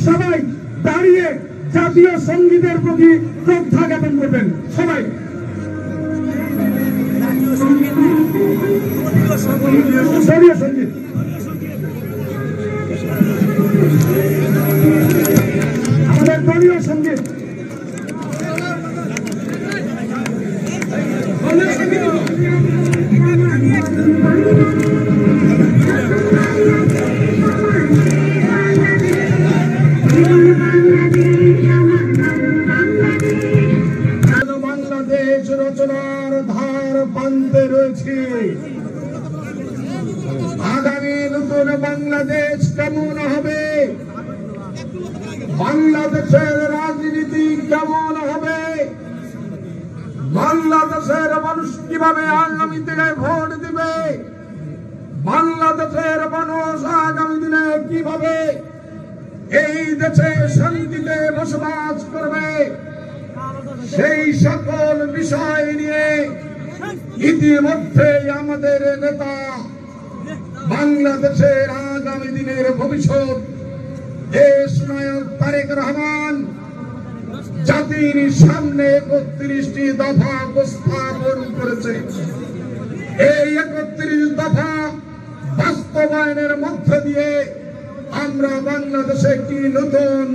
সবাই দাঁড়িয়ে জাতীয় সঙ্গীতের প্রতি শ্রদ্ধা জ্ঞাপন করবেন। সবাই জাতীয় সঙ্গীত আমাদের দলীয় সঙ্গীত বাংলাদেশ রচনার ধার প্রান্তে রয়েছে। আগামী নতুন বাংলাদেশ কেমন হবে, বাংলাদেশের রাজনীতি কেমন হবে, বাংলাদেশের মানুষ কিভাবে আগামী দিনে ভোট দিবে, বাংলাদেশের মানুষ আগামী দিনে কিভাবে এই দেশে শান্তিতে বসবাস করবে, সেই সকল বিষয় নিয়ে ইতিমধ্যে আমাদের নেতা বাংলাদেশের আগামী দিনের ভবিষ্যৎ দেশ নায়ক তারেক রহমান জাতির সামনে ৩১টি দফা উপস্থাপন করেছে। এই ৩১ দফা বাস্তবায়নের মধ্য দিয়ে আমরা বাংলাদেশে একটি নতুন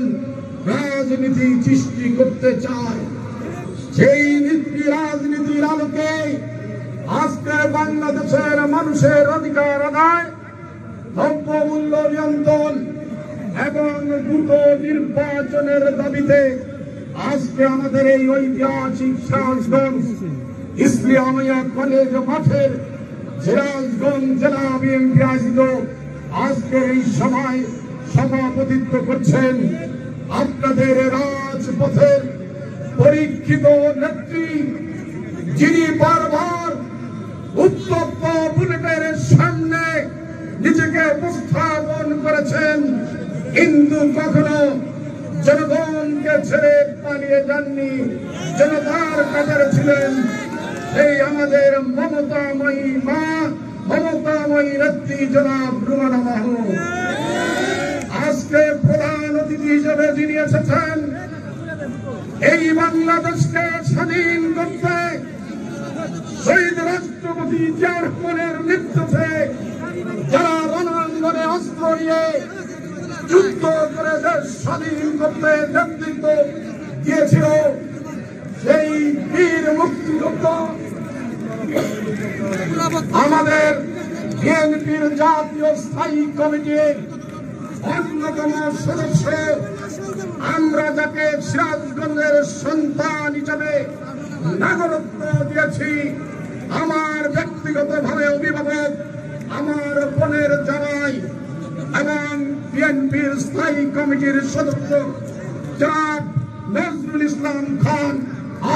রাজনীতি সৃষ্টি করতে চাই। সেই নীতি রাজনীতির আলোকে আজকে বাংলাদেশের মানুষের অধিকার আদায়, দ্রব্যমূল্য নিয়ন্ত্রণ এবং দ্রুত নির্বাচনের দাবিতে আজকে আমাদের এই ঐতিহাসিক সিরাজগঞ্জ ইসলামিয়া কলেজ মাঠের সিরাজগঞ্জ জেলা বিএনপি আয়োজিত আজকের এই সভায় সভাপতিত্ব করছেন আপনাদের রাজপথের পরীক্ষিত নেত্রী, যিনি বারবার উত্তপ্ত বুলেটের সামনে নিজেকে উপস্থাপন করেছেন, কিন্তু কখনো জনগণকে ছেড়ে পালিয়ে যাননি, জনতার কাতারে ছিলেন। সেই আমাদের মমতাময়ী মা, মমতাময়ী নেত্রী জনাব রুমানা মাহমুদ। আজকে প্রধান অতিথি হিসেবে যিনি এসেছেন, এই বাংলাদেশকে স্বাধীন করতে শহীদ রাষ্ট্রপতি জিয়া রহমানের নির্দেশে যারা রণাঙ্গনে অস্ত্র নিয়ে যুদ্ধ করে দেশ স্বাধীন করতে নেতৃত্ব দিয়েছিল, সেই বীর মুক্তিযোদ্ধা আমাদের বিএনপির জাতীয় স্থায়ী কমিটির অন্যতম সদস্য, আমরা যাকে সিরাজগঞ্জের সন্তান হিসাবে নাগরিকত্ব দিয়েছি, আমার ব্যক্তিগত ভাবে অভিভাবক, আমার বোনের জামাই এবং বিএনপির স্থায়ী কমিটির সদস্য জনাব নজরুল ইসলাম খান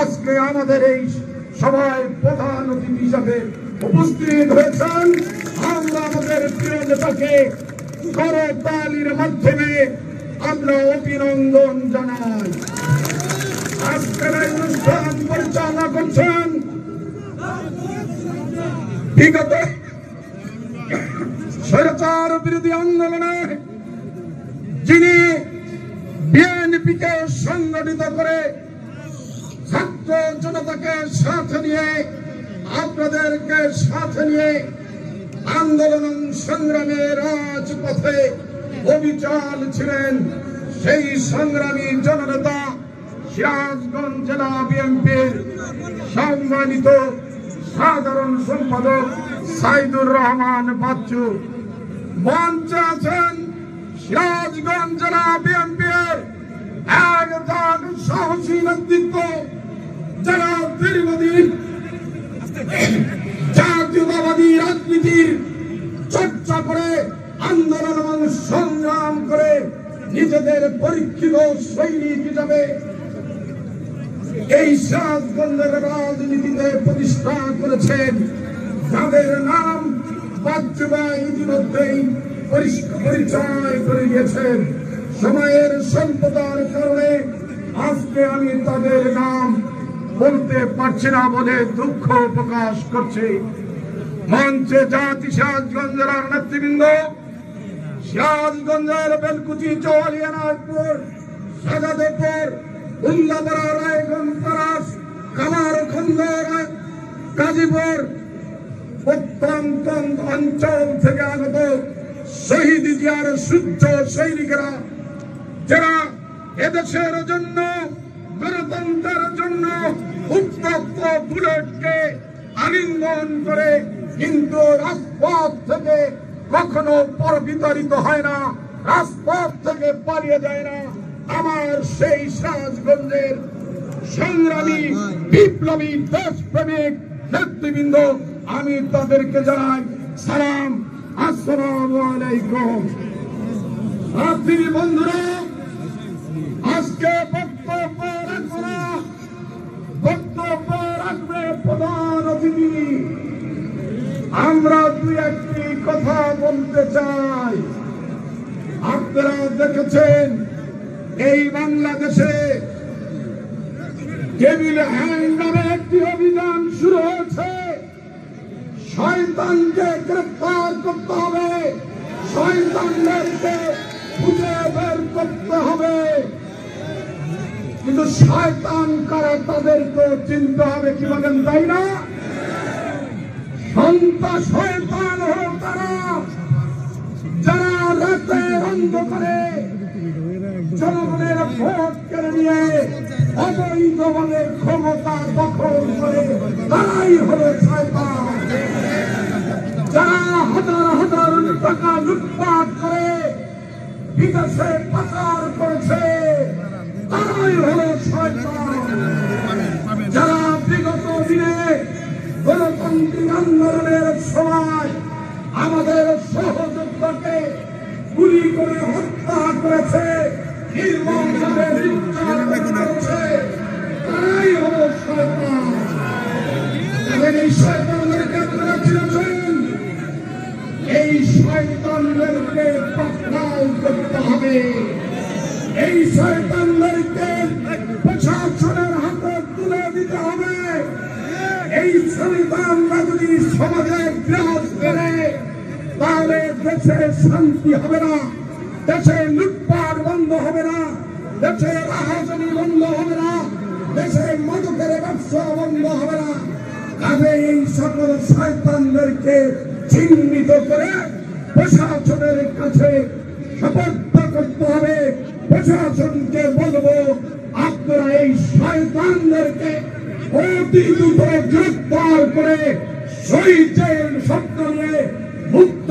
আজকে আমাদের এই সভায় প্রধান অতিথি হিসাবে উপস্থিত হয়েছেন। আমরা আমাদের প্রিয় নেতাকে করতালির মাধ্যমে আমরা অভিনন্দন জানাই। আজকের এই অনুষ্ঠান পরিচালনা করছেন বিগত স্বৈরাচার বিরোধী আন্দোলনে যিনি বিএনপিকে সংগঠিত করে ছাত্র জনতাকে সাথে নিয়ে, আপনাদেরকে সাথে নিয়ে আন্দোলন সংগ্রামে রাজপথে অবিচল ছিলেন সেই সংগ্রামী জননেতা সিরাজগঞ্জ জেলা বিএনপির সম্মানিত সাধারণ সম্পাদক সাইদুর রহমান বাচ্চু। মঞ্চে আছেন সিরাজগঞ্জ জেলা বিএনপির একজন সাহসী নেতৃত্ব, যারা দীর্ঘদিন জাতীয়তাবাদী রাজনীতির চর্চা করে, আন্দোলন এবং সংগ্রাম করে নিজেদের পরীক্ষিত সৈনিক হিসাবে এই সিরাজগঞ্জের রাজনীতিতে প্রতিষ্ঠা করেছেন, যাদের নাম বাচ্চু ভাই ইতিমধ্যেই পরিচয় করে দিয়েছেন। সময়ের স্বল্পতার কারণে আজকে আমি তাদের নাম বলতে পারছে না বলে দুঃখ প্রকাশ করছে। মঞ্চে জাতি সিরাজগঞ্জের নেতৃবৃন্দ, সিরাজগঞ্জের বেলকুচি, চৌয়ালিয়া, নাগপুর, শাহজাদপুর, উল্লাপাড়া, রায়গঞ্জ, তারাস, কামারখন্দ, গাজীপুর প্রত্যন্ত অঞ্চল থেকে আগত শহীদ জিয়ার সূর্য সৈনিকেরা, যারা এদেশের জন্য, গণতন্ত্রের জন্য উত্তপ্ত বুলেটকে আলিঙ্গন করে কিন্তু রাজপথ থেকে কখনো বিতাড়িত হয় না, রাজপথ থেকে পালিয়ে যায় না। আমার সেই সিরাজগঞ্জের সংগ্রামী বিপ্লবী দেশপ্রেমিক নেতৃবৃন্দ, আমি তাদেরকে জানাই সালাম, আসসালামু আলাইকুম। সাথী বন্ধুরা, আজকে বক্তব্য রাখবে প্রধান অতিথি। আমরা দুই একটি কথা বলতে চাই। আপনারা দেখেছেন এই বাংলাদেশে টেবিল হ্যান্ড নামে একটি অভিযান শুরু হয়েছে। শয়তানকে গ্রেফতার করতে হবে, শয়তানদেরকে খুঁজে বের করতে হবে। কিন্তু শয়তান কারা তাদেরকে চিনতে হবে, কি বলেন তাই না? সন্ত্রাস শয়তান হল তারা যারা রাতের অন্ধকারে জনগণের ভোট কেড়ে নিয়ে অবৈধভাবে ক্ষমতা দখল করে, তারাই হল শয়তান। যারা হাজার হাজার টাকা লুটপাট করে বিদেশে পাচার করেছে, তারাই হল শয়তান। যারা বিগত দিনে গণতান্ত্রিক আন্দোলনের সময় আমাদের সহযোদ্ধাকে গুলি করে হত্যা করেছে, নির্মমভাবে নির্যাতন করেছে, তারাই হল শয়তান। এই শয়তানদেরকে আপনারা চিনেছেন। এই শয়তানদেরকে পাকড়াও করতে হবে। এই শয়তানদেরকে প্রশাসনের হাতে তুলে দিতে হবে। এই শয়তানরা যদি সমাজে বিরাজ করে, তাহলে দেশে শান্তি হবে না, দেশে লুটপাট বন্ধ হবে না, দেশে রাহাজানি বন্ধ হবে না, দেশে মাদকের ব্যবসা বন্ধ হবে না। কাজে এই সকল শয়তানদেরকে চিহ্নিত করে প্রশাসনের কাছে সোপর্দ করতে হবে। প্রশাসনকে বলবো, আপনারা এই শয়তানদেরকে অতি দ্রুত গ্রেফতার করে শহীদের শব্দ নিয়ে মুক্ত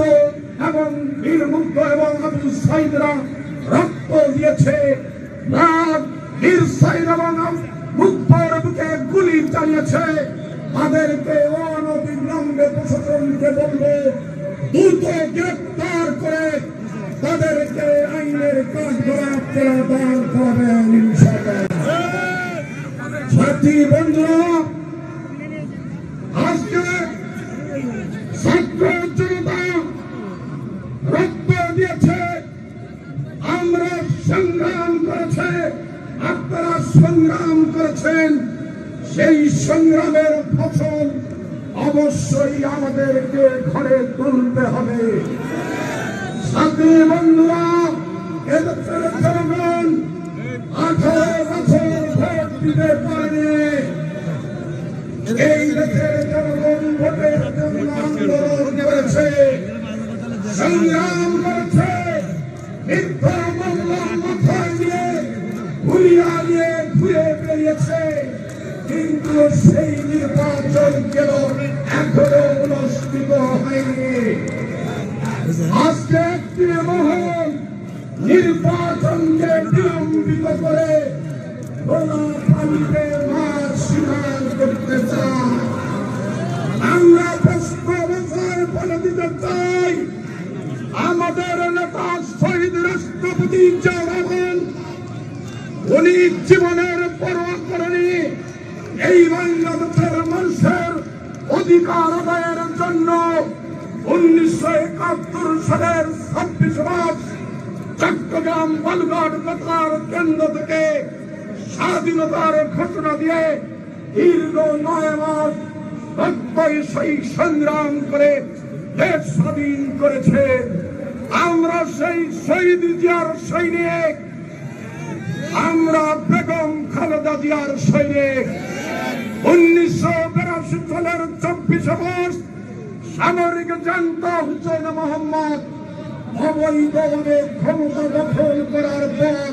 এবং নির্মুক্ত এবং আবু সাইদরা রক্ত দিয়েছে, বীর সাইদ এবং মুক্তর বুকে গুলি চালিয়েছে, তাদেরকে অনতিবিলম্বে প্রশাসনকে বলবো দ্রুত গ্রেফতার করে তাদেরকে আইনের কাঠগড়ায় দাঁড় করাবেন ইনশাআল্লাহ। সাথী বন্ধুরা, আজকে ছাত্র জনতা রক্ত দিয়েছে, আমরা সংগ্রাম করেছে, আপনারা সংগ্রাম করেছেন। সেই সংগ্রামের ফসল অবশ্যই আমাদেরকে ঘরে তুলতে হবে। সাথী বন্ধুরা, এদেশের জনগণ 18 বছর ভোট দিতে পারেনি। এই দেশের জনগণ ভোটের জন্য আন্দোলন করেছে, সংগ্রাম করেছে, মিথ্যা মামলা মাথায় দিয়ে ঘুরিয়া দিয়ে ঘুরে বেরিয়েছে। কিন্তু সেই নির্বাচন কেন এখনো অনুষ্ঠিত হয়নি। আজকে একটি মহল নির্বাচনকে বিলম্বিত করে খোলা পানিতে মাছ শিকার করতে চায়। আমরা প্রশ্ন বিষয় বলে দিতে চাই, আমাদের নেতা শহীদ রাষ্ট্রপতি জিয়া রহমান, উনি জীবনের পরোয়া করেনি এই বাংলাদেশের মানুষের অধিকার আদায়ের জন্য 1971 সালের 26 মার্চ চট্টগ্রাম বালুঘাট বেতার কেন্দ্র থেকে স্বাধীনতার ঘোষণা দিয়ে দীর্ঘ 9 মাস রক্তই শহীদ সংগ্রাম করে দেশ স্বাধীন করেছে। আমরা সেই শহীদ জিয়ার সৈনিক, আমরা বেগম খালেদা জিয়ার সৈনিক। 1982 সালের 24 আগস্ট সামরিক জান্তা হুসেন মোহাম্মদ অবৈধভাবে ক্ষমতা দখল করার পর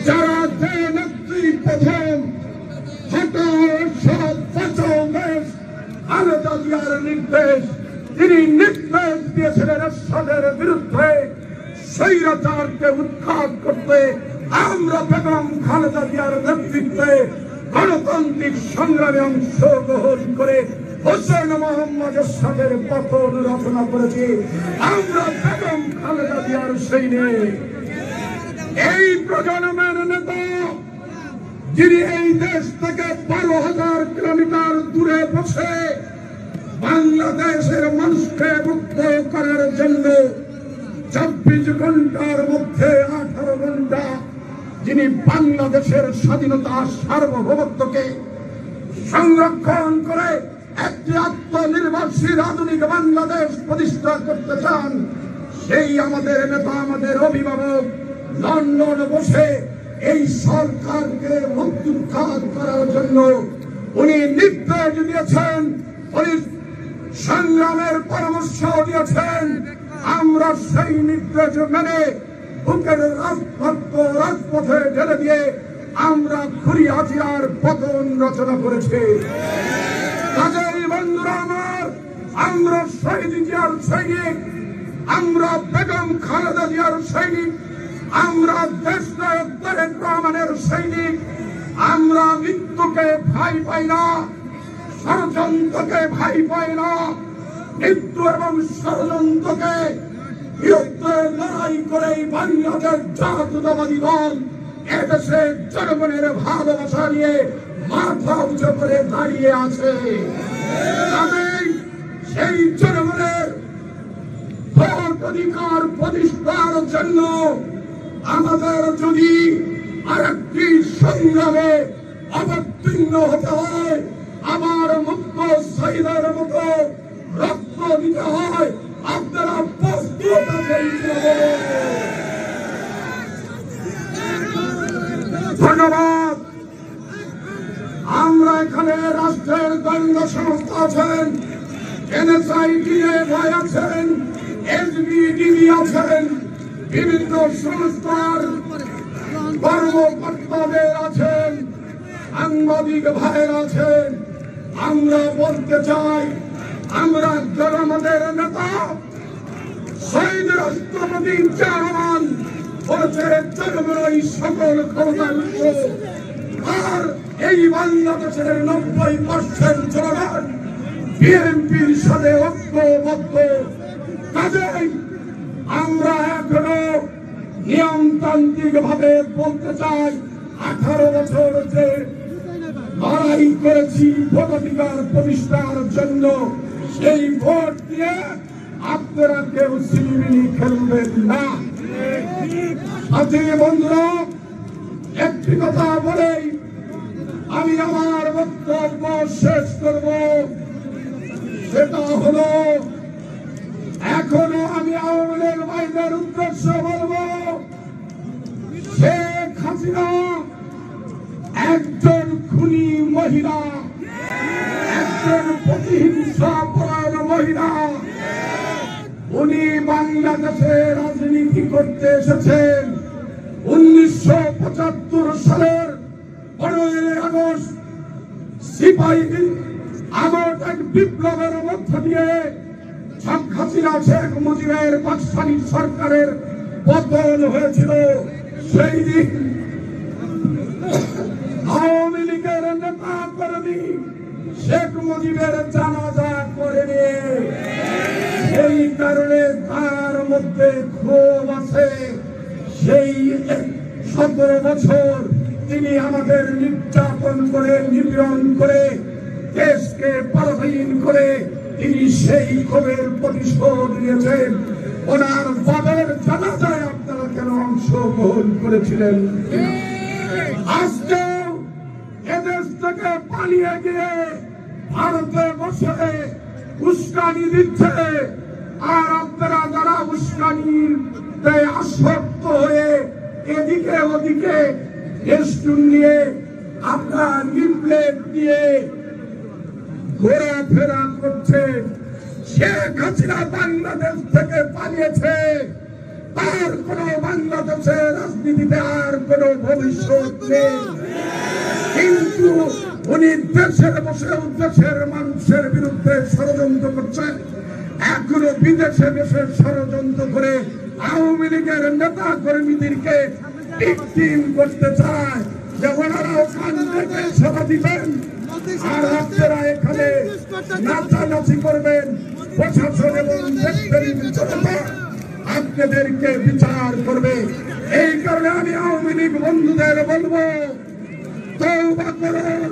যারা যে নেত্রী প্রথম খালেদা জিয়ার নির্দেশ, তিনি নির্দেশ দিয়েছিলেন এরশাদের বিরুদ্ধে স্বৈরাচারকে উৎখাত করতে। আমরা বেগম খালেদা জিয়ার নেতৃত্বে গণতান্ত্রিক সংগ্রামে অংশগ্রহণ করে হোসেন মোহাম্মদ এরশাদের পতন রচনা করেছি। আমরা বেগম খালেদা জিয়ার সৈনিক। এই প্রজন্মের নেতা যিনি এই দেশ থেকে 12,000 কিলোমিটার দূরে বসে বাংলাদেশের মানুষকে মুক্ত করার জন্য 24 ঘন্টার মধ্যে 18 ঘন্টা যিনি বাংলাদেশের স্বাধীনতা সার্বভৌমত্বকে সংরক্ষণ করে একটি আত্মনির্ভরশীল আধুনিক বাংলাদেশ প্রতিষ্ঠা করতে চান, সেই আমাদের নেতা, আমাদের অভিভাবক লন্ডন বসে এই সরকারকে উৎখাত করার জন্য উনি নির্দেশ দিয়েছেন, উনি সংগ্রামের পরামর্শ দিয়েছেন। আমরা সেই নির্দেশ মেনে বুকের রাজপথে ঢেলে দিয়ে আমরা খুরি হাসিনার পতন রচনা করেছি। কাজেই বন্ধুরা আমার, আমরা শহীদ জিয়ার সৈনিক, আমরা বেগম খালেদা জিয়ার সৈনিক, আমরা দেশনায়ক তারেক রহমানের সৈনিক। আমরা মৃত্যুকে ভয় পাই না, ষড়যন্ত্রকে ভয় পাই না। মৃত্যু এবং ষড়যন্ত্রকে বিরুদ্ধে লড়াই করে বাংলাদেশ জাতীয়তাবাদী দল এদেশে জনগণের ভালোবাসা নিয়ে মাথা উঁচু করে দাঁড়িয়ে আছে। সেই জনগণের ভোট অধিকার প্রতিষ্ঠার জন্য আমাদের যদি আরেকটি সংগ্রামে অবতীর্ণ হতে হয়, আমার মুক্ত শহীদের মতো রক্ত দিতে হয়, আপনারা প্রস্তুত আছেন? ধন্যবাদ। আমরা এখানে রাষ্ট্রের গোয়েন্দা সংস্থা আছেন, NSIDA আছেন, SBDB আছেন, বিভিন্ন সংস্থার কর্মকর্তাদের আছেন, সাংবাদিক ভাইয়ের আছেন। আমরা বলতে চাই, আমরা জনগণের নেতা শহীদ রাষ্ট্রপতি জিয়া রহমান বলেছে জনগণই সকল ক্ষমতার উৎস, আর এই বাংলাদেশের 90% জনগণ বিএনপির সাথে ঐক্যবদ্ধ। কাজেই আমরা এখনো নিয়মতান্ত্রিক ভাবে বলতে চাই, 18 বছর যে লড়াই করেছি ভোটাধিকার প্রতিষ্ঠার জন্য, সেই ভোট দিয়ে আপনারা কেউ সিলিমিলি খেলবেন না। সাথী বন্ধুরা, একটি কথা বলেই আমি আমার বক্তব্য শেষ করব। সেটা হলো, এখনো আমি আওয়ামী লীগ ভাইদের উদ্দেশ্যে বলবো, শেখ হাসিনা একজন খুনি মহিলা, একজন প্রতিহিংসা পরায়ণ মহিলা। উনি বাংলাদেশে রাজনীতি করতে এসেছেন 1975 সালের 15 আগস্ট সিপাহী আগস্ট এক বিপ্লবের মধ্য দিয়ে শেখ হাসিনা শেখ মুজিবের পাকিস্তানি সরকারের পতন হয়েছিল। সেই দিন আওয়ামী লীগের নেতা কর্মী শেখ মুজিবের জানাজা করেনি। সেই কারণে তার মধ্যে ক্ষোভ আছে। সেই 17 বছর তিনি আমাদের নির্যাতন করে, নিপীড়ন করে, দেশকে পরাধীন করে তিনি সেই ক্ষোভের প্রতিশোধ নিয়েছেন। ওনার বাবার জানাজায় আপনারা কেন অংশগ্রহণ করেছিলেন? আজকে এদেশ থেকে থেকে পালিয়ে গিয়ে ভারতে বসে উস্কানি দিচ্ছে। আর আপনারা যারা উস্কানিতে আসক্ত হয়ে এদিকে ওদিকে ফেস্টুন নিয়ে আপনার লিফলেট দিয়ে ঘোরাফেরা করছে। শেখ হাসিনা বাংলাদেশ থেকে পালিয়েছে, তার কোন বাংলাদেশের রাজনীতিতে আর কোন ভবিষ্যৎ নেই। কিন্তু উনি দেশে বসে দেশের মানুষের বিরুদ্ধে ষড়যন্ত্র করছেন। এখনো বিদেশে বসে ষড়যন্ত্র করে আওয়ামী লীগের নেতা কর্মীদেরকে ভিকটিম করতে চায় যে ওনারাও কান থেকে সভা দিবেন আর আপনারা এখানে নাচানাচি করবেন। প্রশাসন এবং দেশের জনতা আপনাদেরকে বিচার করবে। এই কারণে আমি আওয়ামী লীগ বন্ধুদের বলবো, তওবা করুন,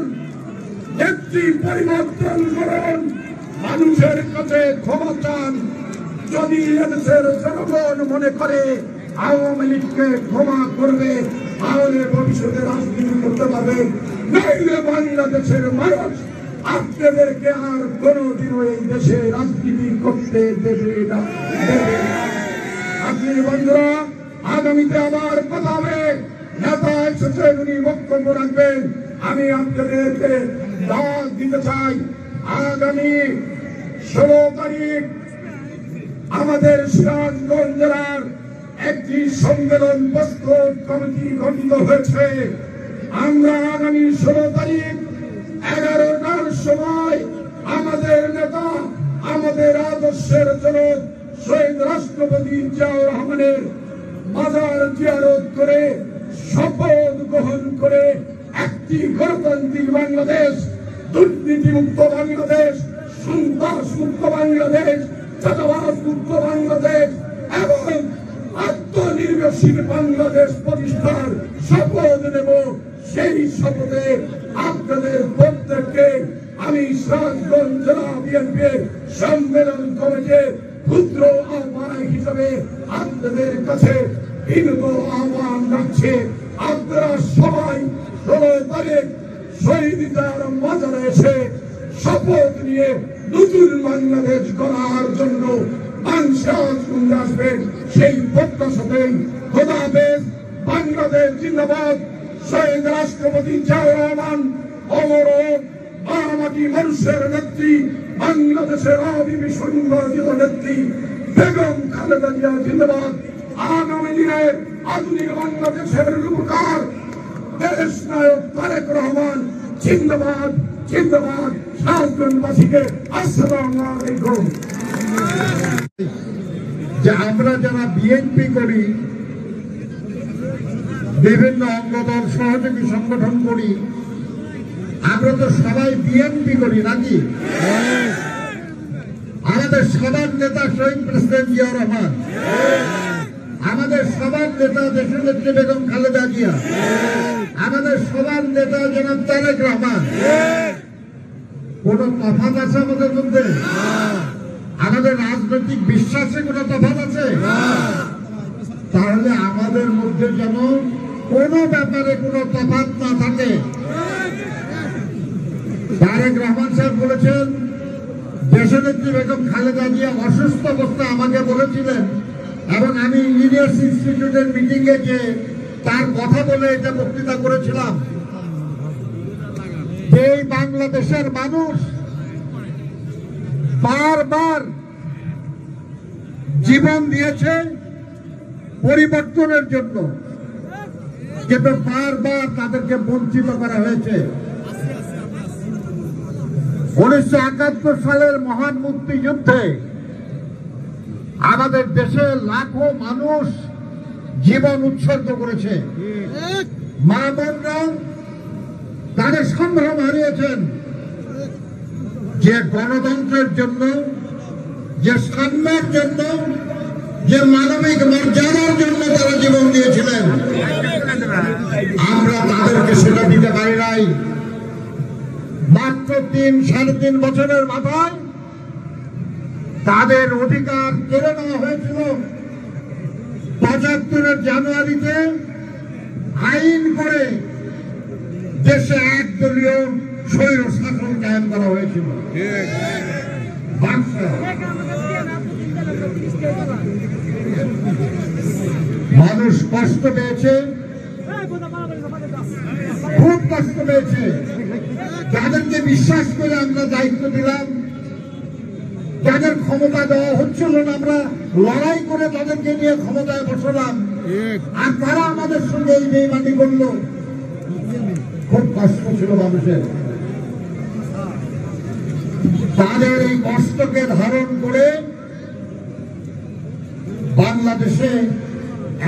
নেত্রী পরিবর্তন করুন, মানুষের কাছে ক্ষমা চান। যদি এদেশের জনগণ মনে করে আওয়ামী লীগকে ক্ষমা করবে, তাহলে ভবিষ্যতে রাজনীতি করতে পারবে। নইলে বাংলাদেশের মানুষ আপনাদেরকে আর কোনদিনও এই দেশে রাজনীতি করতে দেবে না। আপনি বন্ধুরা, আগামীতে আবার কথা হবে, নেতা এসেছে, উনি বক্তব্য রাখবেন। আমি আপনাদেরকে ডাক দিতে চাই, আগামী 16 তারিখ আমাদের সিরাজগঞ্জ জেলার একটি সম্মেলন প্রস্তুত কমিটি গঠিত হয়েছে। আমরা আগামী 16 তারিখ 11টার সময় আমাদের নেতা, আমাদের আদর্শের জনক শহীদ রাষ্ট্রপতি জিয়াউর রহমানের মাজার জিয়ারত করে শপথ গ্রহণ করে একটি গণতান্ত্রিক বাংলাদেশ, দুর্নীতিমুক্ত বাংলাদেশ, সন্ত্রাস মুক্ত বাংলাদেশ, চাঁদাবাজ মুক্ত বাংলাদেশ এবং আত্মনির্ভরশীল বাংলাদেশ প্রতিষ্ঠার শপথ নেব। সেই শপথে আপনাদের প্রত্যেককে আমি সিরাজগঞ্জ জেলা বিএনপির সম্মেলন কমিটির ক্ষুদ্র আহ্বায়ক হিসাবে আপনাদের কাছে বিনীত আহ্বান রাখছি। আপনারা সবাই 16 তারিখ শহীদ জিয়ার মাজারে এসে শপথ নিয়ে নতুন বাংলাদেশ গড়ার জন্য সিরাজগঞ্জে আসবেন। সেই প্রত্যাশাতেই খোদা হাফেজ। বাংলাদেশ জিন্দাবাদ। শহীদ রাষ্ট্রপতি জিয়াউর রহমান অমর হোক। বাংলাদেশী মানুষের নেত্রী, বাংলাদেশের অবিসংবাদিত নেত্রী বেগম খালেদা জিয়া জিন্দাবাদ। আগামী দিনের আধুনিক বাংলাদেশের রূপকার দেশ নায়ক তারেক রহমান জিন্দাবাদ জিন্দাবাদ। সিরাজগঞ্জবাসীকে আসসালামু আলাইকুম। যে আমরা যারা বিএনপি করি, বিভিন্ন অঙ্গদল সহযোগী সংগঠন করি, আমরা তো সবাই বিএনপি করি নাকি? আমাদের সবার নেতা শহীদ প্রেসিডেন্ট জিয়াউর রহমান, আমাদের সবার নেতা দেশনেত্রী বেগম খালেদা জিয়া, আমাদের সবার নেতা জনাব তারেক রহমান। কোন তফাৎ আছে আমাদের মধ্যে? আমাদের রাজনৈতিক বিশ্বাসে কোন তফাৎ আছে? তাহলে আমাদের মধ্যে যেন কোন ব্যাপারে কোন তফাৎ না থাকে। তারেক রহমান সাহেব বলেছেন, দেশনেত্রী বেগম খালেদা জিয়া অসুস্থ অবস্থায় আমাকে বলেছিলেন এবং আমি ইঞ্জিনিয়ার্স ইনস্টিটিউটের মিটিং এ যে তার কথা বলে এটা বক্তৃতা করেছিলাম যে এই বাংলাদেশের মানুষ বারবার জীবন দিয়েছে পরিবর্তনের জন্য, কিন্তু বারবার তাদেরকে বঞ্চিত করা হয়েছে। 1971 সালের মহান মুক্তিযুদ্ধে আমাদের দেশে লাখো মানুষ জীবন উৎসর্গ করেছে। মা বোনরা তাদের সম্ভ্রম হারিয়েছেন যে গণতন্ত্রের জন্য, যে সাম্যের জন্য, যে মানবিক মর্যাদার জন্য তারা জীবন দিয়েছিলেন। আমরা তাদেরকে সেটা দিতে পারি নাই। মাত্র 3-3.5 বছরের মাথায় তাদের অধিকার কেড়ে নেওয়া হয়েছিল। 75-এর জানুয়ারিতে আইন করে দেশে একদলীয় স্বৈর শাসন কায়েম করা হয়েছিল। মানুষ কষ্ট পেয়েছে, খুব কষ্ট পেয়েছে। যাদেরকে বিশ্বাস করে আমরা দায়িত্ব দিলাম, যাদের ক্ষমতা দেওয়া হচ্ছিল না, আমরা লড়াই করে তাদেরকে নিয়ে ক্ষমতায় বসালাম, আর তারা আমাদের সঙ্গে এই বেইমানি করল। খুব কষ্ট ছিল মানুষের। তাদের এই কষ্টকে ধারণ করে বাংলাদেশে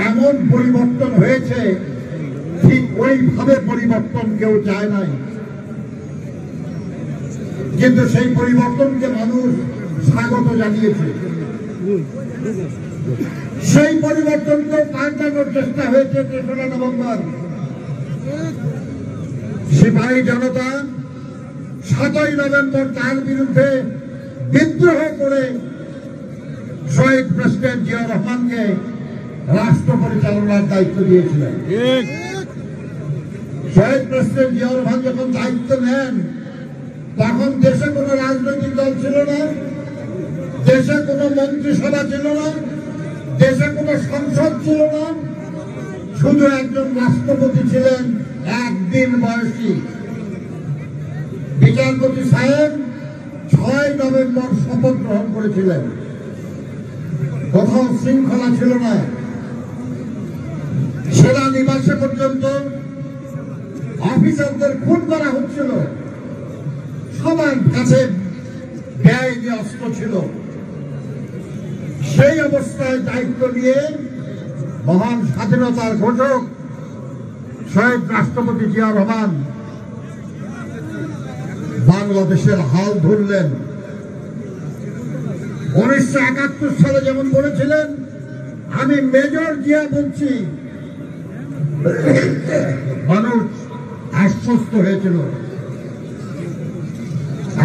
এমন পরিবর্তন হয়েছে, ঠিক ওইভাবে পরিবর্তন কেউ চায় নাই, কিন্তু সেই পরিবর্তনকে মানুষ স্বাগত জানিয়েছে। সেই পরিবর্তনকে পাল্টানোর চেষ্টা হয়েছে ৩রা নভেম্বর। সিপাহী জনতা ৭ই নভেম্বর তার বিরুদ্ধে বিদ্রোহ করে শহীদ প্রেসিডেন্ট জিয়া রহমানকে রাষ্ট্র পরিচালনার দায়িত্ব দিয়েছিলেন। শহীদ প্রেসিডেন্ট জিয়া রহমান যখন দায়িত্ব নেন, তখন দেশে কোনো রাজনৈতিক দল ছিল না, দেশে কোনো মন্ত্রিসভা ছিল না, দেশে কোনো সংসদ ছিল না, শুধু একজন রাষ্ট্রপতি ছিলেন, ১ দিন বয়সী। বিচারপতি সাহেব ৬ নভেম্বর শপথ গ্রহণ করেছিলেন। কোথাও শৃঙ্খলা ছিল না। সেনানিবাসে পর্যন্ত অফিসারদের খুন করা হচ্ছিল। সবার কাছে ব্যয় দিয়ে অস্ত্র ছিল। সেই অবস্থায় দায়িত্ব নিয়ে মহান স্বাধীনতার ঘোষক শহীদ রাষ্ট্রপতি জিয়া রহমান বাংলাদেশের হাল ধরলেন। ১৯৭১ সালে যেমন বলেছিলেন, আমি মেজর জিয়া বলছি, মানুষ আশ্বস্ত হয়েছিল।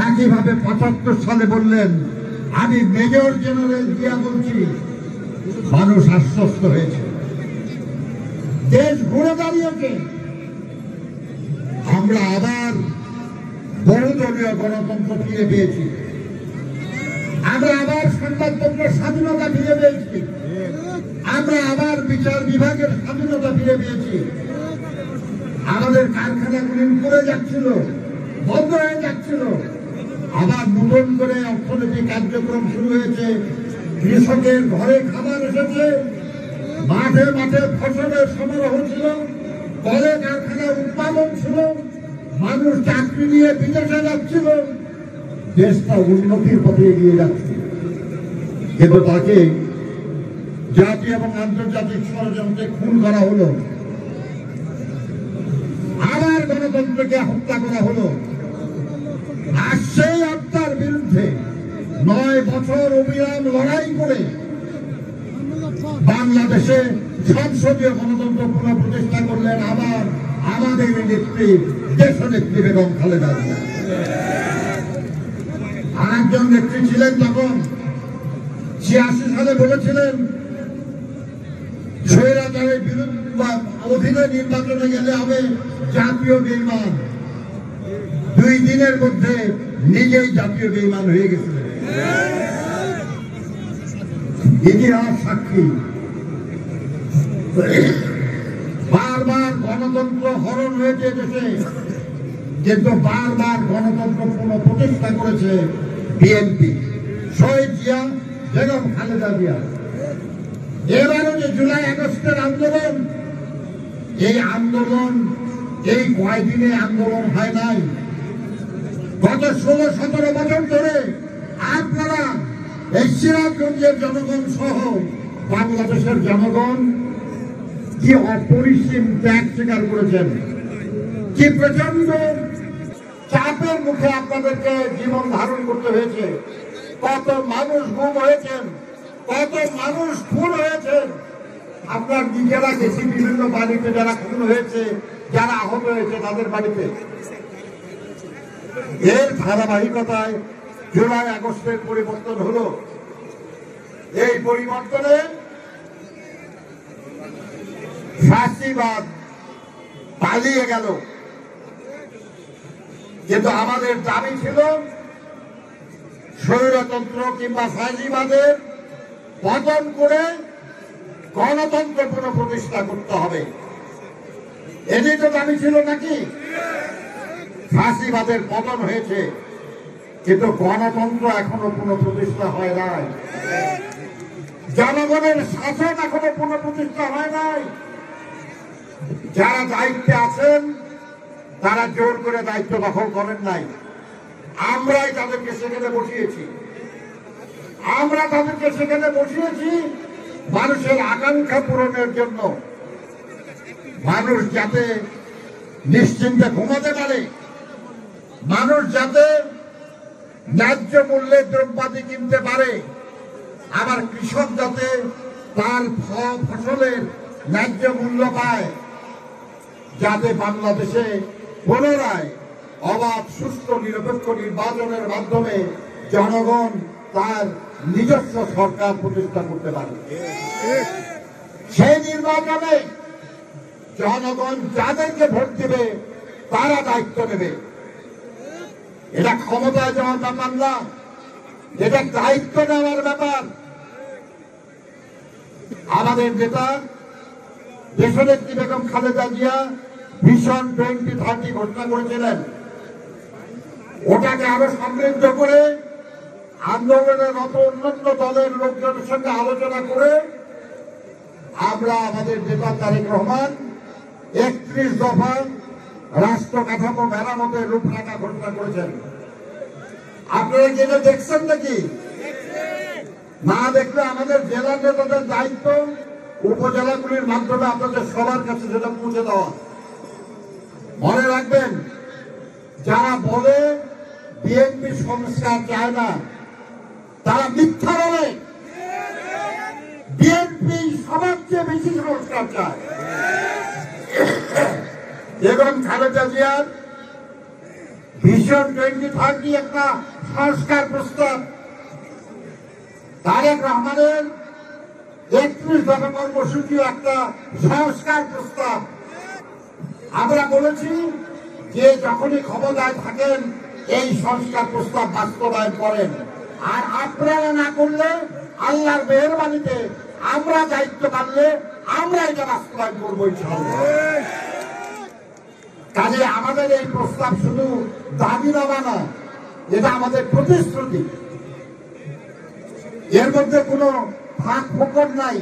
একইভাবে ৭৫ সালে বললেন, আমি মেজর জেনারেল জিয়া বলছি, মানুষ আশ্বস্ত হয়েছে। দেশ ঘুরে দাঁড়িয়েছে। আমরা আবার বহুদলীয় গণতন্ত্র ফিরে পেয়েছি। আমরা আবার সংবাদপত্রের স্বাধীনতা ফিরে পেয়েছি। আমরা আবার বিচার বিভাগের স্বাধীনতা ফিরে পেয়েছি। আমাদের কারখানাগুলি পড়ে যাচ্ছিল, বন্ধ হয়ে যাচ্ছিল, আবার নতুন করে অর্থনৈতিক কার্যক্রম শুরু হয়েছে। কৃষকের ঘরে খাবার এসেছে, মাঠে মাঠে ফসলের সমারোহ ছিল, কলে কারখানা উৎপাদন ছিল, মানুষ চাকরি নিয়ে বিদেশে যাচ্ছিল, দেশটা উন্নতির পথে এগিয়ে যাচ্ছে। কিন্তু তাকে জাতীয় এবং আন্তর্জাতিক ষড়যন্ত্রে খুন করা হলো, আবার গণতন্ত্রকে হত্যা করা হলো। আর সেই হত্যার বিরুদ্ধে ৯ বছর অবিরাম লড়াই করে বাংলাদেশে সংসদীয় গণতন্ত্র পুনঃপ্রতিষ্ঠা করলেন আবার আমাদের নেত্রী, দেশনেত্রী বেগম খালেদা জিয়া। আরেকজন নেত্রী ছিলেন তখন, ৮৬ সালে বলেছিলেন, স্বৈরাচারের অধীনে নির্বাচনে গেলে হবে জাতীয় বেঈমান। ২ দিনের মধ্যে নিজেই জাতীয় বেঈমান হয়ে গেছিলেন। ইতিহাস সাক্ষী। বারবার গণতন্ত্র হরণ হয়েছে দেশে, কিন্তু বারবার গণতন্ত্র পুনঃপ্রতিষ্ঠা করেছে বিএনপি, শহীদ জিয়া, বেগম খালেদা জিয়া। এবারও যে জুলাই আগস্টের আন্দোলন, এই আন্দোলন এই কয়দিনে আন্দোলন হয় নাই। গত ১৬-১৭ বছর ধরে আপনারা এই সিরাজগঞ্জের জনগণ সহ বাংলাদেশের জনগণ কি অপরিসীম ত্যাগ স্বীকার করেছেন, কি প্রচন্ড চাপের মুখে আপনাদেরকে জীবন ধারণ করতে হয়েছে। কত মানুষ গুম হয়েছেন, কত মানুষ খুন হয়েছেন। আপনার নিজেরা গেছি বিভিন্ন বাড়িতে, যারা খুন হয়েছে, যারা আহত হয়েছে তাদের বাড়িতে। এর ধারাবাহিকতায় জুলাই আগস্টের পরিবর্তন হলো। এই পরিবর্তনে ফ্যাসিবাদ পালিয়ে গেল। কিন্তু আমাদের দাবি ছিল স্বৈরতন্ত্র কিংবা ফাঁসিবাদের পতন করে গণতন্ত্র পুনঃপ্রতিষ্ঠা করতে হবে। এটাই তো দাবি ছিল নাকি? ফাঁসিবাদের পতন হয়েছে, কিন্তু গণতন্ত্র এখনো পুনঃপ্রতিষ্ঠা হয় নাই, জনগণের শাসন এখনো পুনঃপ্রতিষ্ঠা হয় নাই। যারা দায়িত্বে আছেন তারা জোর করে দায়িত্ব দখল করেন নাই, আমরাই তাদেরকে সেখানে বসিয়েছি। আমরা তাদেরকে সেখানে বসিয়েছি মানুষের আকাঙ্ক্ষা পূরণের জন্য, মানুষ যাতে নিশ্চিন্তে ঘুমাতে পারে, মানুষ যাতে ন্যায্য মূল্যে দ্রব্যাদি কিনতে পারে, আবার কৃষক যাতে তার ফসলের ন্যায্য মূল্য পায়, যাতে বাংলাদেশে পুনরায় অবাধ সুষ্ঠু নিরপেক্ষ নির্বাচনের মাধ্যমে জনগণ তার নিজস্ব সরকার প্রতিষ্ঠা করতে পারে। সেই নির্বাচনে জনগণ যাদেরকে ভোট দেবে তারা দায়িত্ব নেবে। এটা ক্ষমতায় যাওয়ার ব্যাপার না, এটা দায়িত্ব নেওয়ার ব্যাপার। আমাদের নেতা দেশনেত্রী বেগম খালেদা জিয়া ভিশন 2030 ঘোষণা করেছিলেন। ওটাকে আরো সমৃদ্ধ করে আন্দোলনের মত অন্যান্য দলের লোকজনের সঙ্গে আলোচনা করে আমরা আমাদের নেতা তারেক রহমান 31 দফা রাষ্ট্র কাঠামো মেরামতের রূপরেখা ঘোষণা করেছেন। আপনারা কি এটা দেখছেন নাকি? না দেখলে আমাদের জেলা নেতাদের দায়িত্ব উপজেলাগুলির মাধ্যমে আপনাদের সবার কাছে সেটা পৌঁছে দেওয়া। মনে রাখবেন, যারা বলে বিএনপি সংস্কার চায় না তারা মিথ্যা বলে। বিএনপি সবার চেয়ে বেশি সংস্কার চায়। এবং খালেদা জিয়ার ভিশন 2030 একটা সংস্কার প্রস্তাব, তারেক রহমানের 31 দফা কর্মসূচি একটা সংস্কার প্রস্তাব। আমরা বলেছি যে যখনই ক্ষমতায় থাকেন এই সংস্কার প্রস্তাব বাস্তবায়ন করেন, আর আপনারা না করলে আল্লাহর মেহেরবানিতে আমরা দায়িত্ব পারলে আমরা এটা বাস্তবায়ন করবো ইনশাআল্লাহ। কাজে আমাদের এই প্রস্তাব শুধু দাবিনামা না, এটা আমাদের প্রতিশ্রুতি। এর মধ্যে কোনো ফাঁক ফোকর নাই,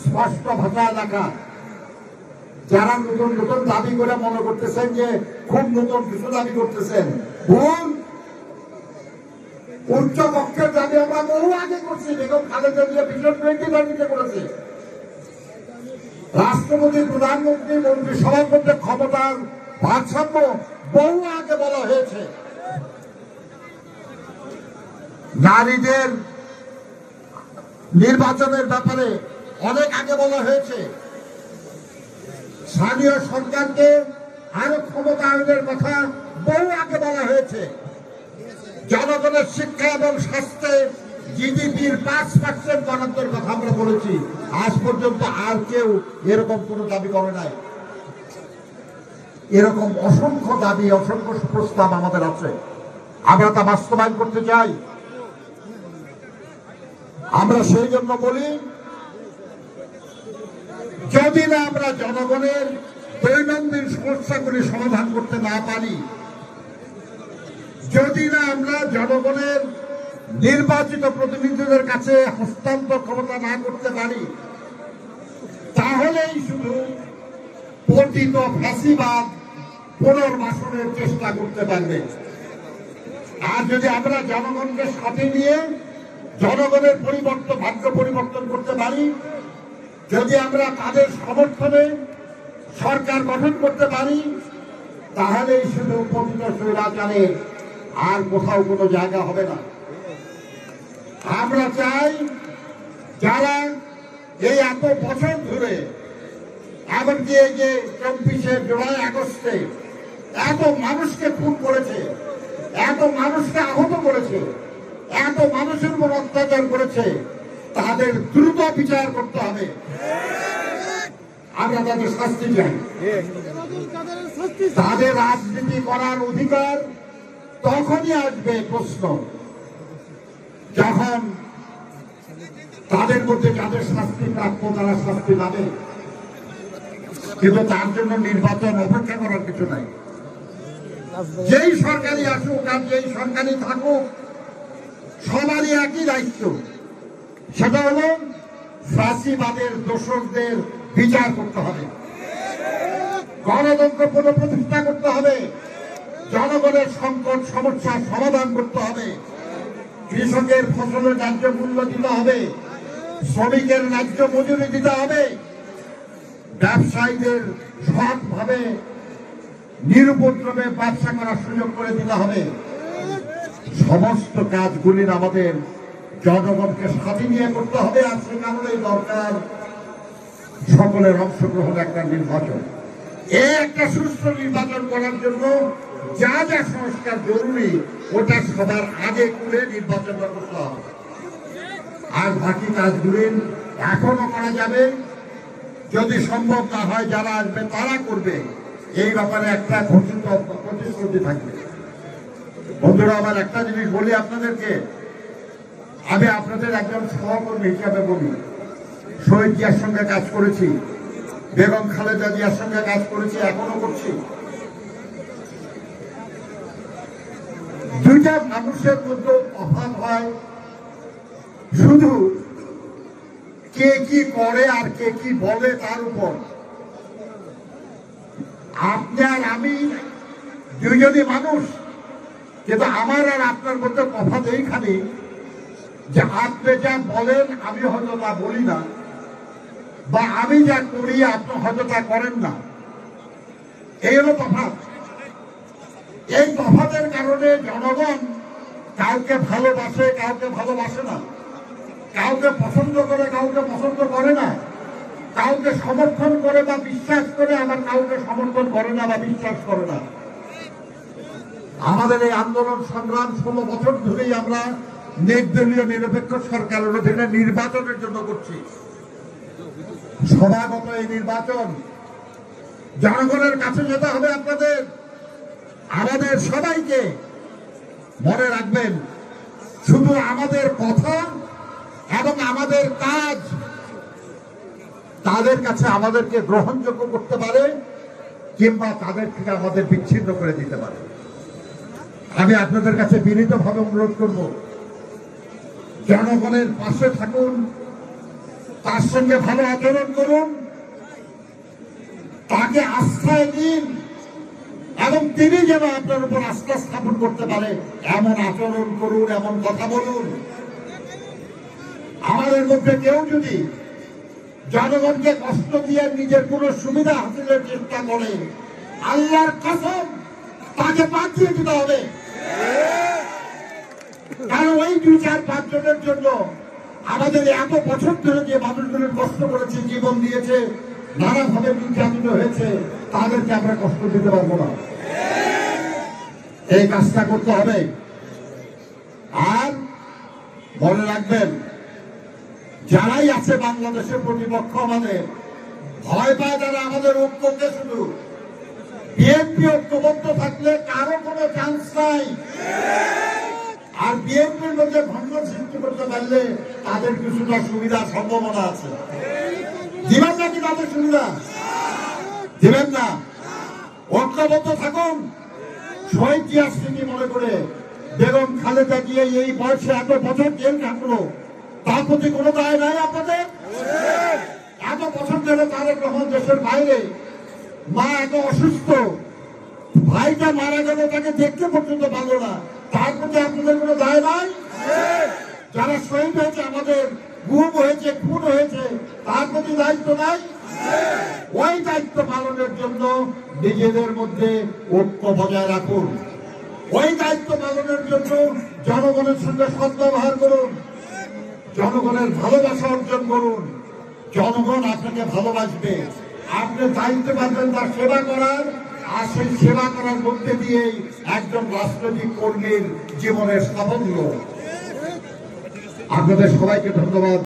স্পষ্ট ভাষায় লেখা। যারা নতুন নতুন দাবি করে মনে করতেছেন যে খুব নতুন কিছু দাবি করতেছেন, ভুল। উচ্চ পক্ষের দাবি আমরা বহু আগে করছি। বেগম খালেদা জিয়া ভিশন 2030 করেছে। রাষ্ট্রপতি, প্রধানমন্ত্রী, মন্ত্রিসভার মধ্যে ক্ষমতার ভারসাম্য বহু আগে বলা হয়েছে। নারীদের নির্বাচনের ব্যাপারে অনেক আগে বলা হয়েছে। স্থানীয় সরকারকে আরো ক্ষমতায়নের কথা বহু আগে বলা হয়েছে। জনগণের শিক্ষা এবং স্বাস্থ্যে জিডিপির 5% বরাদ্দের কথা আমরা বলেছি। আজ পর্যন্ত আর কেউ এরকম কোন দাবি করে নাই। এরকম অসংখ্য দাবি, অসংখ্য প্রস্তাব আমাদের আছে, আমরা তা বাস্তবায়ন করতে চাই। আমরা সেই জন্য বলি, যদি না আমরা জনগণের দৈনন্দিন সমস্যাগুলি সমাধান করতে না পারি, যদি না আমরা জনগণের নির্বাচিত প্রতিনিধিদের কাছে হস্তান্তর ক্ষমতা না করতে পারি, তাহলেই শুধু পতিত ফ্যাসিবাদ পুনর্বাসনের চেষ্টা করতে পারবে। আর যদি আমরা জনগণকে সাথে নিয়ে জনগণের পরিবর্তন, ভাগ্য পরিবর্তন করতে পারি, যদি আমরা তাদের সমর্থনে সরকার গঠন করতে পারি, তাহলেই শুধু পতিত স্বৈরাচারে আর কোথাও কোনো জায়গা হবে না। আমরা চাই যারা এই এত বছর ধরে, এমনকি এই যে 24 জুলাই আগস্টে এত মানুষকে খুন করেছে, এত মানুষকে আহত করেছে, এত মানুষের উপর অত্যাচার করেছে, তাদের দ্রুত বিচার করতে হবে। আমরা তাদের শাস্তি চাই। তাদের রাজনীতি করার অধিকার তখনই আসবে প্রশ্ন, যখন তাদের মধ্যে যাদের শাস্তি প্রাপ্য তারা শাস্তি পাবে। কিন্তু তার জন্য নির্বাচন অপেক্ষা করার কিছু নাই। যেই সরকারি আসুক আর যেই সরকারি থাকুক, সবারই একই দায়িত্ব, সেটা হলো ফাঁসিবাদের দোষরদের বিচার করতে হবে, গণতন্ত্র পুনঃপ্রতিষ্ঠা করতে হবে, জনগণের সংকট সমস্যার সমাধান করতে হবে, কৃষকের ফসলের ন্যায্য মূল্য দিতে হবে, শ্রমিকের ন্যায্য মজুরি দিতে হবে, ব্যবসায়ীদের সৎভাবে নিরুপদ্রবে ব্যবসা করার সুযোগ করে দিতে হবে। সমস্ত কাজগুলির আমাদের জনগণকে সাথে নিয়ে করতে হবে। আর সে কারণেই দরকার সকলের অংশগ্রহণ একটা নির্বাচন। এই একটা সুষ্ঠু নির্বাচন করার জন্য যা যা সংস্কার জরুরি ওটা সবার আগে করে নির্বাচনটা করতে হবে। আর বাকি কাজগুলি এখনো করা যাবে, যদি সম্ভব না হয় যারা আসবে তারা করবে, এই ব্যাপারে একটা ঘোষিত প্রতিশ্রুতি থাকবে। বন্ধুরা, আমার একটা জিনিস বলি আপনাদেরকে, আমি আপনাদের একজন সহকর্মী হিসাবে বলি, শহীদ জিয়ার সঙ্গে কাজ করেছি, বেগম খালেদা জিয়ার সঙ্গে কাজ করেছি, এখনো করছি। দুইটা মানুষের মধ্যে তফাৎ হয় শুধু কে কি করে আর কে কি বলে তার উপর। আপনি আর আমি দুইজনই মানুষ, কিন্তু আমার আর আপনার মধ্যে তফাৎ এইখানে যে আপনি যা বলেন আমি হয়তো তা বলি না, বা আমি যা করি আপনি হয়তো তা করেন না। এই হলো তফাৎ। এই তফাতের কারণে জনগণ কাউকে ভালোবাসে, কাউকে ভালোবাসে না, কাউকে পছন্দ করে, কাউকে পছন্দ করে না, কাউকে সমর্থন করে বা বিশ্বাস করে, আবার কাউকে সমর্থন করে না বা বিশ্বাস করে না। আমাদের এই আন্দোলন সংগ্রাম 16 বছর ধরেই আমরা নির্দলীয় নিরপেক্ষ সরকারের অধীনে নির্বাচনের জন্য করছি। সভাগত এই নির্বাচন জনগণের কাছে যেতে হবে। আপনাদের আমাদের সবাইকে মনে রাখবেন, শুধু আমাদের কথা এবং আমাদের কাজ তাদের কাছে আমাদেরকে গ্রহণযোগ্য করতে পারে, কিংবা তাদের থেকে আমাদের বিচ্ছিন্ন করে দিতে পারে। আমি আপনাদের কাছে বিনীতভাবে অনুরোধ করব, জনগণের পাশে থাকুন, তার সঙ্গে ভালো আচরণ করুন, তাকে আস্থায় দিন, এবং তিনি যেন আপনার উপর আস্থা স্থাপন করতে পারে এমন আচরণ করুন, এমন কথা বলুন। আমাদের মধ্যে কেউ যদি জনগণকে কষ্ট দিয়ে নিজের কোনো সুবিধা হাসিলের চেষ্টা করে, আল্লাহর কসম তাকে পাঠিয়ে দিতে হবে। কারণ ওই 2-4-5 জনের জন্য আমাদের এত বছর ধরে যে মানুষগুলো কষ্ট করেছে, জীবন দিয়েছে, নানাভাবে নির্যাতিত হয়েছে, তাদেরকে আমরা কষ্ট দিতে পারবো না। এই কাজটা করতে হবে। আর মনে রাখবেন, যারাই আছে বাংলাদেশের প্রতিপক্ষ আমাদের ভয় পায়, যারা আমাদের ঐক্যকে, শুধু বিএনপি ঐক্যবদ্ধ থাকলে কারো কোনো চান্স নাই। আর বিএনপির মধ্যে ভঙ্গ সৃষ্টি করতে পারলে তাদের কিছুটা সুবিধা সম্ভাবনা আছে। দিবেন নাকি তাদের সুবিধা? দিবেন না। ঐক্যবদ্ধ থাকুন। শহীদ জিয়ার স্মৃতি মনে করে বেগম খালেদা জিয়া এই বয়সে এত বছর জেল কাটলো, তার প্রতি কোনো দায় নাই আপনাদের? এত বছর ধরে তারেক রহমান দেশের বাইরে, মা এত অসুস্থ, ভাইটা মারা গেল, তাকে দেখতে পর্যন্ত ভালো না, তার প্রতি আপনাদের কোনো দায় নাই? যারা শহীদ হয়েছে, আমাদের গুম হয়েছে, খুন হয়েছে, তার প্রতি দায়িত্ব নাই? ওই দায়িত্ব পালনের জন্য নিজেদের মধ্যে ঐক্য বজায় রাখুন। ওই দায়িত্ব পালনের জন্য জনগণের সঙ্গে সদ্ব্যবহার করুন, জনগণের ভালোবাসা অর্জন করুন। জনগণ আপনাকে ভালোবাসবে, আপনি দায়িত্ব পাবেন তার সেবা করার, আর সেই সেবা করার মধ্যে দিয়েই একজন রাজনৈতিক কর্মীর জীবনের সাফল্য। আপনাদের সবাইকে ধন্যবাদ।